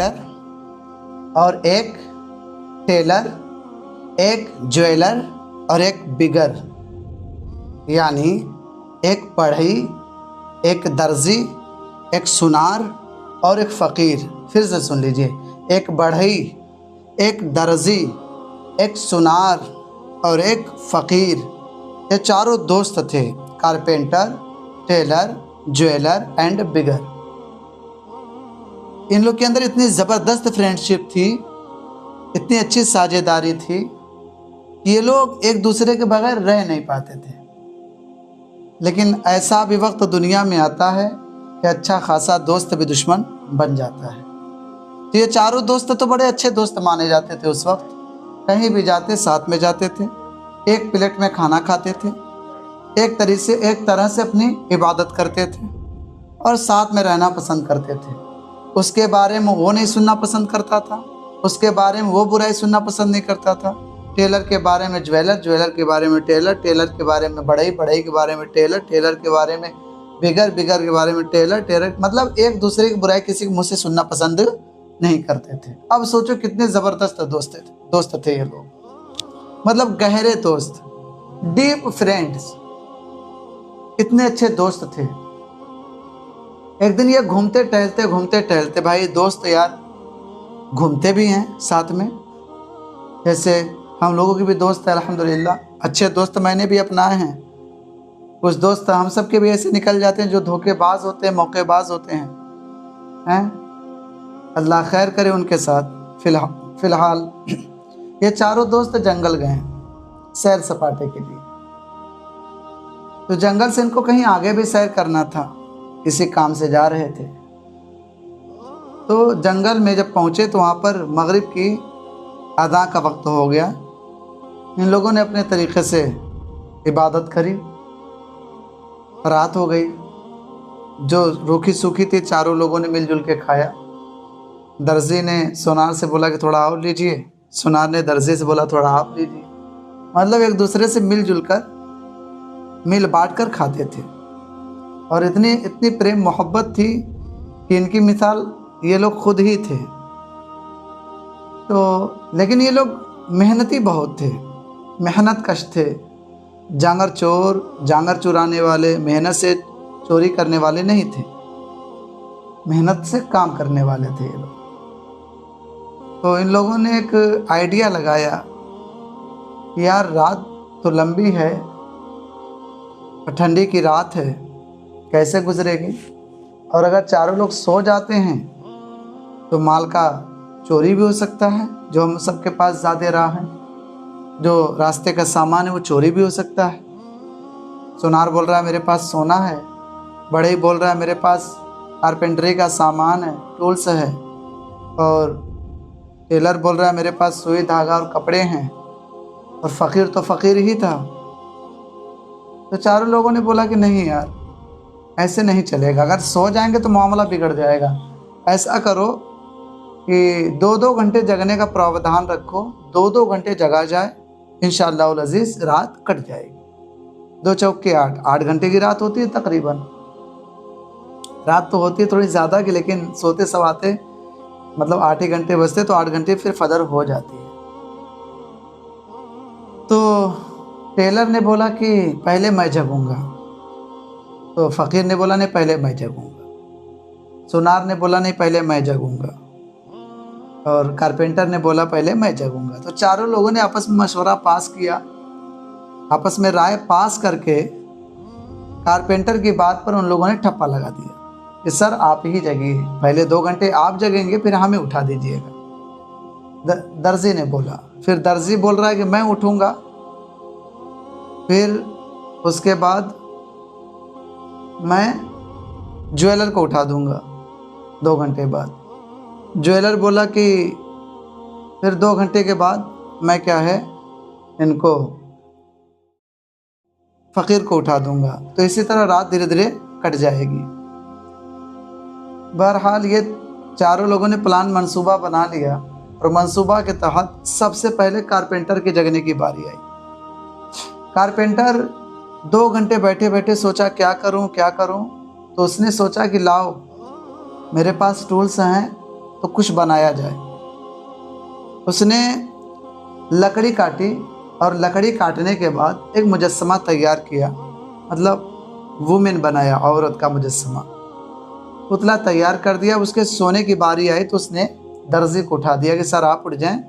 Carpenter और एक Taylor, एक ज्वेलर और एक बिगर, यानी एक बढ़ई, एक दर्जी, एक सुनार और एक फ़कीर। फिर से सुन लीजिए, एक बढ़ई, एक दर्जी, एक सुनार और एक फ़कीर। ये चारों दोस्त थे, carpenter, tailor, jeweller and beggar. इन लोग के अंदर इतनी ज़बरदस्त फ्रेंडशिप थी, इतनी अच्छी साझेदारी थी कि ये लोग एक दूसरे के बगैर रह नहीं पाते थे। लेकिन ऐसा भी वक्त दुनिया में आता है कि अच्छा खासा दोस्त भी दुश्मन बन जाता है। तो ये चारों दोस्त तो बड़े अच्छे दोस्त माने जाते थे उस वक्त। कहीं भी जाते साथ में जाते थे, एक प्लेट में खाना खाते थे, एक तरह से अपनी इबादत करते थे और साथ में रहना पसंद करते थे। उसके बारे में वो नहीं सुनना पसंद करता था, उसके बारे में वो बुराई सुनना पसंद नहीं करता था। टेलर के बारे में ज्वेलर, ज्वेलर के बारे में टेलर, टेलर के बारे में बढ़ई, बढ़ई के बारे में टेलर, टेलर के बारे में बिगर, बिगर के बारे में टेलर, टेलर, मतलब एक दूसरे की बुराई किसी के मुँह से सुनना पसंद नहीं करते थे। अब सोचो कितने ज़बरदस्त दोस्त थे ये लोग, मतलब गहरे दोस्त, डीप फ्रेंड्स, इतने अच्छे दोस्त थे। एक दिन ये घूमते टहलते भाई दोस्त यार घूमते भी हैं साथ में, जैसे हम लोगों की भी दोस्त है अल्हम्दुलिल्लाह, अच्छे दोस्त मैंने भी अपनाए हैं। कुछ दोस्त हम सब के भी ऐसे निकल जाते हैं जो धोखेबाज होते हैं, मौकेबाज होते हैं। अल्लाह खैर करे उनके साथ। फ़िलहाल ये चारों दोस्त जंगल गए सैर सपाटे के लिए। तो जंगल से इनको कहीं आगे भी सैर करना था, किसी काम से जा रहे थे। तो जंगल में जब पहुँचे तो वहाँ पर मगरिब की अदा का वक्त हो गया। इन लोगों ने अपने तरीक़े से इबादत करी, रात हो गई। जो रूखी सूखी थी चारों लोगों ने मिलजुल के खाया। दर्जी ने सुनार से बोला कि थोड़ा और लीजिए, सुनार ने दर्जी से बोला थोड़ा आप लीजिए। मतलब एक दूसरे से मिल बांट कर खाते थे और इतनी प्रेम मोहब्बत थी कि इनकी मिसाल ये लोग खुद ही थे। तो लेकिन ये लोग मेहनती बहुत थे, मेहनत कश थे। जांगर चुराने वाले, मेहनत से चोरी करने वाले नहीं थे, मेहनत से काम करने वाले थे ये लोग। तो इन लोगों ने एक आइडिया लगाया कि यार रात तो लंबी है, ठंडी की रात है, कैसे गुजरेगी। और अगर चारों लोग सो जाते हैं तो माल का चोरी भी हो सकता है, जो हम सबके पास ज़्यादा रहा है, जो रास्ते का सामान है वो चोरी भी हो सकता है। सुनार बोल रहा है मेरे पास सोना है, बढ़ई बोल रहा है मेरे पास कारपेंटरी का सामान है, टूल्स है, और टेलर बोल रहा है मेरे पास सुई धागा और कपड़े हैं, और फ़कीर तो फ़कीर ही था। तो चारों लोगों ने बोला कि नहीं यार ऐसे नहीं चलेगा, अगर सो जाएंगे तो मामला बिगड़ जाएगा। ऐसा करो कि 2-2 घंटे जगने का प्रावधान रखो, 2-2 घंटे जगा जाए, इंशाअल्लाह अज़ीज़ रात कट जाएगी। 2 चौके 8 घंटे की रात होती है तकरीबन। रात तो होती है थोड़ी ज़्यादा की, लेकिन सोते सवाते मतलब 8 ही घंटे बजते, तो 8 घंटे फिर फजर हो जाती है। तो टेलर ने बोला कि पहले मैं जगूंगा, तो फ़कीर ने बोला नहीं पहले मैं जगूंगा, सुनार ने बोला नहीं पहले मैं जगूंगा, और कारपेंटर ने बोला पहले मैं जगूंगा। तो चारों लोगों ने आपस में मशवरा पास किया, आपस में राय पास करके कारपेंटर की बात पर उन लोगों ने ठप्पा लगा दिया कि सर आप ही जगिए, पहले 2 घंटे आप जगेंगे फिर हमें उठा दीजिएगा। दर्जी ने बोला। फिर दर्जी बोल रहा है कि मैं उठूंगा, फिर उसके बाद मैं ज्वेलर को उठा दूंगा 2 घंटे बाद। ज्वेलर बोला कि फिर 2 घंटे के बाद मैं क्या है इनको फ़कीर को उठा दूंगा। तो इसी तरह रात धीरे धीरे कट जाएगी। बहरहाल ये चारों लोगों ने प्लान मंसूबा बना लिया और मंसूबा के तहत सबसे पहले कारपेंटर के जगने की बारी आई। कारपेंटर 2 घंटे बैठे बैठे सोचा क्या करूं। तो उसने सोचा कि लाओ मेरे पास टूल्स हैं, तो कुछ बनाया जाए। उसने लकड़ी काटी और लकड़ी काटने के बाद एक मुजस्समा तैयार किया, मतलब वुमेन बनाया, औरत का मुजस्समा, पुतला तैयार कर दिया। उसके सोने की बारी आई तो उसने दर्जी को उठा दिया कि सर आप उठ जाएं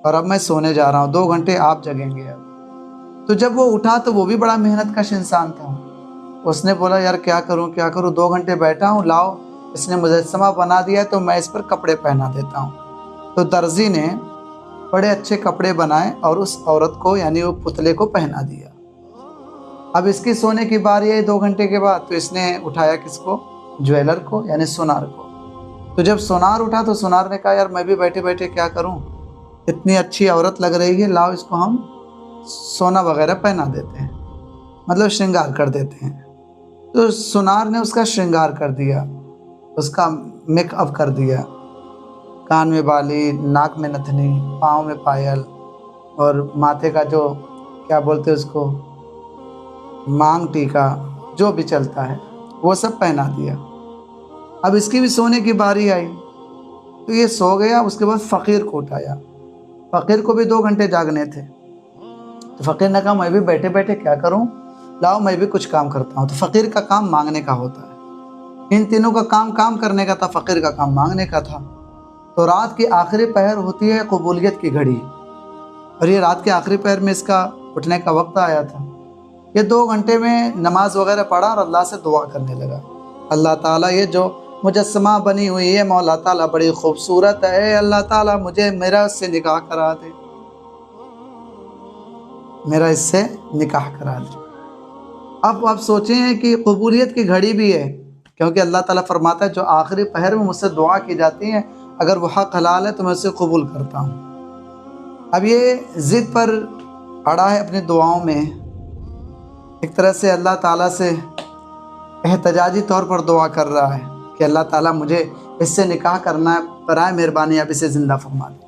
और अब मैं सोने जा रहा हूँ, 2 घंटे आप जगेंगे अब। तो जब वो उठा तो वो भी बड़ा मेहनत कश इंसान था। उसने बोला यार क्या करूँ, 2 घंटे बैठा हूँ, लाओ इसने मुजस्समा बना दिया है तो मैं इस पर कपड़े पहना देता हूँ। तो दर्जी ने बड़े अच्छे कपड़े बनाए और उस औरत को यानी वो पुतले को पहना दिया। अब इसकी सोने की बारी आई 2 घंटे के बाद, तो इसने उठाया किसको, ज्वेलर को यानी सोनार को। तो जब सोनार उठा तो सोनार ने कहा यार मैं भी बैठे बैठे क्या करूं, इतनी अच्छी औरत लग रही है, लाओ इसको हम सोना वगैरह पहना देते हैं, मतलब श्रृंगार कर देते हैं। तो सोनार ने उसका श्रृंगार कर दिया, उसका मेकअप कर दिया, कान में बाली, नाक में नथनी, पाँव में पायल और माथे का जो क्या बोलते हैं उसको, मांग टीका, जो भी चलता है वो सब पहना दिया। अब इसकी भी सोने की बारी आई तो ये सो गया। उसके बाद फ़कीर को उठाया, फ़कीर को भी 2 घंटे जागने थे। तो फ़कीर ने कहा मैं भी बैठे बैठे क्या करूं, लाओ मैं भी कुछ काम करता हूं। तो फ़कीर का काम मांगने का होता है, इन तीनों का काम करने का था, फ़कीर का काम मांगने का था। तो रात की आखिरी पहर होती है कबूलियत की घड़ी, और ये रात के आखिरी पहर में इसका उठने का वक्त आया था। ये 2 घंटे में नमाज वगैरह पढ़ा और अल्लाह से दुआ करने लगा, अल्लाह ताला ये जो मुजस्समा बनी हुई है मौला ताला बड़ी खूबसूरत है, अल्लाह ताला मुझे मेरा इससे निकाह करा दे, मेरा इससे निकाह करा दे। अब आप सोचें कि कबूलियत की घड़ी भी है, क्योंकि अल्लाह ताला फरमाता है जो आखिरी पहर में मुझसे दुआ की जाती है अगर वो हक हलाल है तो मैं उसे कबूल करता हूँ। अब ये ज़िद पर अड़ा है अपनी दुआओं में, एक तरह से अल्लाह ताला से एहतजाजी तौर पर दुआ कर रहा है कि अल्लाह ताला मुझे इससे निकाह करना है, बराए मेहरबानी आप इसे ज़िंदा फरमा दें।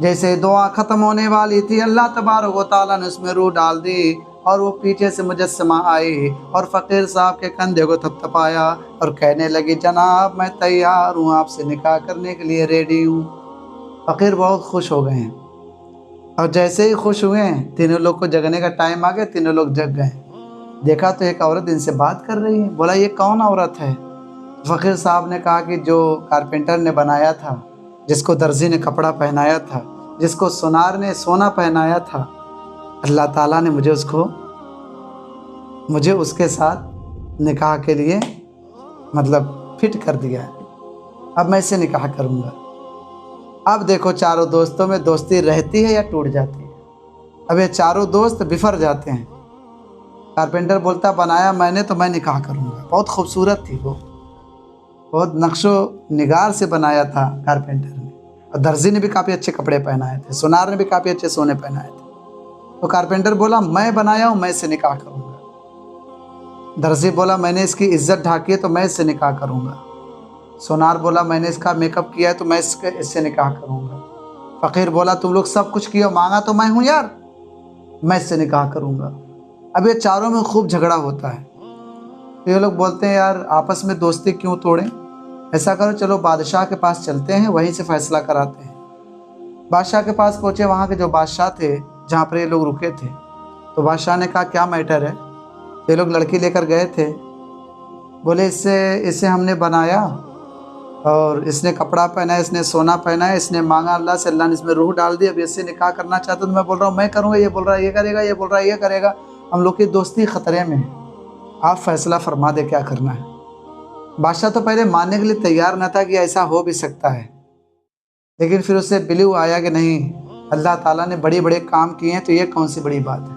जैसे दुआ ख़त्म होने वाली थी अल्लाह तबारक व तआला ने उसमें रूह डाल दी और वो पीछे से मुजस्समा आई और फ़कीर साहब के कंधे को थपथपाया और कहने लगी जनाब मैं तैयार हूँ, आपसे निकाह करने के लिए रेडी हूँ। फ़कीर बहुत खुश हो गए हैं और जैसे ही खुश हुए हैं तीनों लोग को जगने का टाइम आ गया, तीनों लोग जग गए। देखा तो एक औरत इनसे बात कर रही है। बोला ये कौन औरत है? फ़कीर साहब ने कहा कि जो कारपेंटर ने बनाया था, जिसको दर्जी ने कपड़ा पहनाया था, जिसको सोनार ने सोना पहनाया था, अल्लाह ताला ने मुझे उसके साथ निकाह के लिए मतलब फिट कर दिया है, अब मैं इससे निकाह करूँगा। अब देखो चारों दोस्तों में दोस्ती रहती है या टूट जाती है। अब ये चारों दोस्त बिफर जाते हैं। कारपेंटर बोलता बनाया मैंने तो मैं निकाह करूँगा। बहुत खूबसूरत थी वो, बहुत नक्शो निगार से बनाया था कारपेंटर ने, और दर्जी ने भी काफ़ी अच्छे कपड़े पहनाए थे, सोनार ने भी काफ़ी अच्छे सोने पहनाए थे। तो कारपेंटर बोला मैं बनाया हूँ, मैं इससे निकाह करूँगा। दर्जी बोला मैंने इसकी इज्जत ढाकी है तो मैं इससे निकाह करूँगा। सोनार बोला मैंने इसका मेकअप किया है तो मैं इससे निकाह करूँगा। फ़कीर बोला तुम लोग सब कुछ किया, मांगा तो मैं हूँ यार, मैं इससे निकाह करूँगा। अब ये चारों में खूब झगड़ा होता है। तो ये लोग बोलते हैं यार आपस में दोस्ती क्यों तोड़ें, ऐसा करो चलो बादशाह के पास चलते हैं, वहीं से फैसला कराते हैं। बादशाह के पास पहुँचे, वहाँ के जो बादशाह थे जहाँ पर ये लोग रुके थे, तो बादशाह ने कहा क्या मैटर है। ये लोग लड़की लेकर गए थे, बोले इसे हमने बनाया और इसने कपड़ा पहना है, इसने सोना पहना है, इसने मांगा अल्लाह से, अल्लाह ने इसमें रूह डाल दी, अब इससे निकाह करना चाहता तो मैं बोल रहा हूँ मैं करूँगा, ये बोल रहा है ये करेगा, ये बोल रहा है ये करेगा, हम लोग की दोस्ती ख़तरे में है, आप फैसला फरमा दे क्या करना है। बादशाह तो पहले मानने के लिए तैयार न था कि ऐसा हो भी सकता है, लेकिन फिर उससे बिलीव आया कि नहीं अल्लाह ताला ने बड़े बड़े काम किए हैं तो ये कौन सी बड़ी बात है,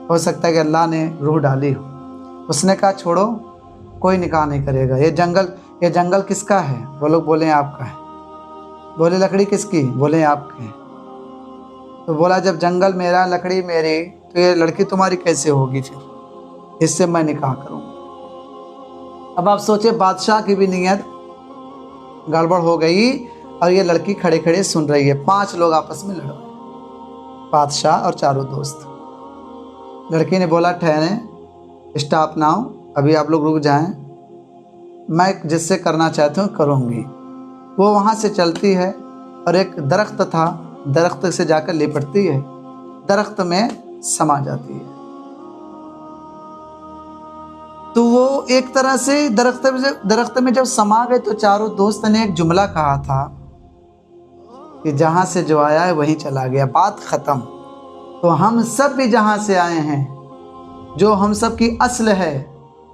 हो सकता है कि अल्लाह ने रूह डाली हो। उसने कहा छोड़ो कोई निकाह नहीं करेगा, ये जंगल किसका है? वो लोग बोले आपका है। बोले लकड़ी किसकी? बोले आपकी। तो बोला जब जंगल मेरा लकड़ी मेरी तो ये लड़की तुम्हारी कैसे होगी, फिर इससे मैं निकाह करूँगा। अब आप सोचे बादशाह की भी नीयत गड़बड़ हो गई और ये लड़की खड़े खड़े सुन रही है। 5 लोग आपस में लड़ रहे, बादशाह और चारों दोस्त। लड़की ने बोला ठहरें, स्टॉप नाउ, अभी आप लोग रुक जाएं, मैं जिससे करना चाहती हूँ करूँगी। وہ وہاں سے چلتی ہے اور ایک درخت تھا، درخت سے جا کر لپٹتی ہے، درخت میں سما جاتی ہے۔ تو وہ ایک طرح سے درخت میں جب سما گئے تو چاروں دوست نے ایک جملہ کہا تھا کہ جہاں سے جو آیا ہے وہیں چلا گیا، بات ختم۔ تو ہم سب بھی جہاں سے آئے ہیں، جو ہم سب کی اصل ہے،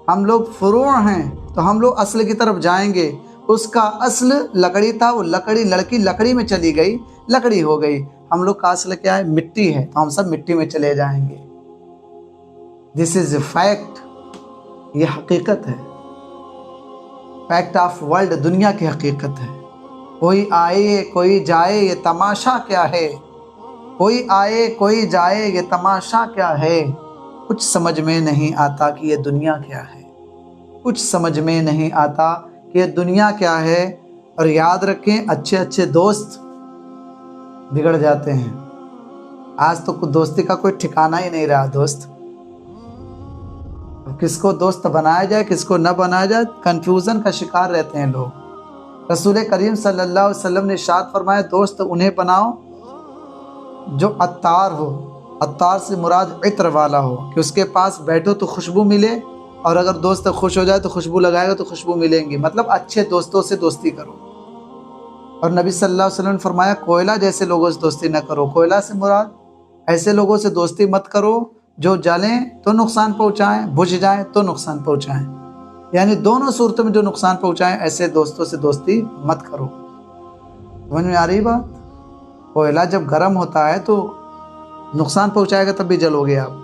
ہم لوگ فروع ہیں، تو ہم لوگ اصل کی طرف جائیں گے۔ اس کا اصل لکڑی تھا، وہ لڑکی لکڑی میں چلی گئی، لکڑی ہو گئی۔ ہم لوگ کا اصل کیا ہے؟ مٹی ہے، تو ہم سب مٹی میں چلے جائیں گے۔ دس از اے فیکٹ، یہ حقیقت ہے، فیکٹ آف ورلڈ، دنیا کی حقیقت ہے۔ کوئی آئے کوئی جائے یہ تماشا کیا ہے، کوئی آئے کوئی جائے یہ تماشا کیا ہے، کچھ سمجھ میں نہیں آتا کہ یہ دنیا کیا ہے، کچھ سمجھ میں نہیں آتا کہ یہ دنیا کیا ہے۔ اور یاد رکھیں، اچھے اچھے دوست بگڑ جاتے ہیں۔ آج تو دوستی کا کوئی ٹھکانہ ہی نہیں رہا دوست، کس کو دوست بنایا جائے کس کو نہ بنایا جائے، کنفیوژن کا شکار رہتے ہیں لوگ۔ رسول کریم صلی اللہ علیہ وسلم نے ارشاد فرمایا، دوست انہیں بناؤ جو عطار ہو، عطار سے مراد عطر والا ہو، کہ اس کے پاس بیٹھو تو خوشبو ملے، اور اگر دوست خوش ہو جائے تو خوشبو لگائے گا تو خوشبو ملیں گی، مطلب اچھے دوستوں سے دوستی کرو۔ اور نبی صلی اللہ علیہ وسلم نے فرمایا، کوئلہ جیسے لوگوں سے دوستی نہ کرو۔ کوئلہ سے مراد ایسے لوگوں سے دوستی مت کرو جو جلیں تو نقصان پہنچائیں، بجھ جائیں تو نقصان پہنچائیں، یعنی دونوں صورتوں میں جو نقصان پہنچائیں ایسے دوستوں سے دوستی مت کرو۔ سمجھ میں آ رہی بات؟ کوئلہ جب گرم ہوتا ہے تو نقصان پہنچائے گا تب بھی جلو گے آپ۔